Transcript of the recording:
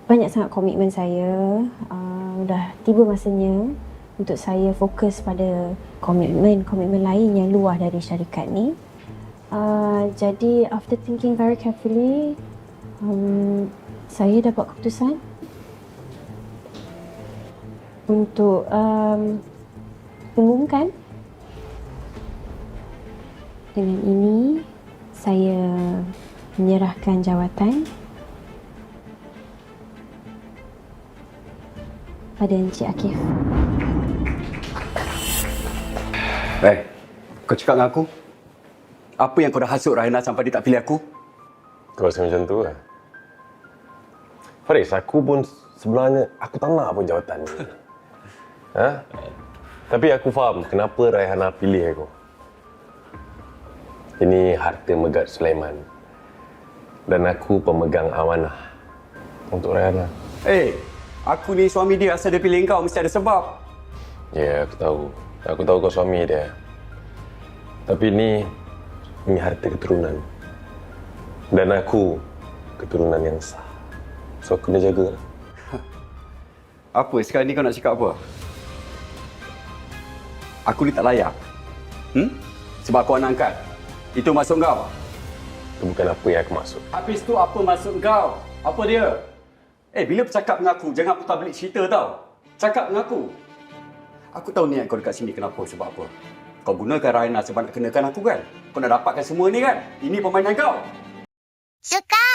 banyak sangat komitmen saya. Dah tiba masanya untuk saya fokus pada komitmen lain yang luar dari syarikat ni. Jadi after thinking very carefully, saya dah buat keputusan untuk mengumumkan. Dengan ini saya menyerahkan jawatan pada Encik Akif. Kau cakap dengan aku, apa yang kau dah hasut Raihana sampai dia tak pilih aku? Kau rasa macam tu lah. Faris, aku pun sebenarnya aku tak nak pun jawatan ni. Tapi aku faham kenapa Raihana pilih aku. Ini harta Megat Sulaiman. Dan aku pemegang amanah untuk Raihana. Aku ni suami dia, asal dia pilih kau mesti ada sebab. Ya, aku tahu. Aku tahu kau suami dia. Tapi ini harta keturunan. Dan aku keturunan yang sah. So aku kena jaga. Apa? Sekarang ni kau nak cakap apa? Aku ni tak layak. Sebab aku anak angkat. Itu maksud kau? Itu bukan apa yang aku maksud. Habis tu apa maksud kau? Apa dia? Bila bercakap dengan aku, jangan putar balik cerita tau. Cakap dengan aku. Aku tahu niat kau dekat sini kenapa, sebab apa? Kau gunakan Raihana sebab nak kenakan aku kan? Kau nak dapatkan semua ni kan? Ini permainan kau. Suka!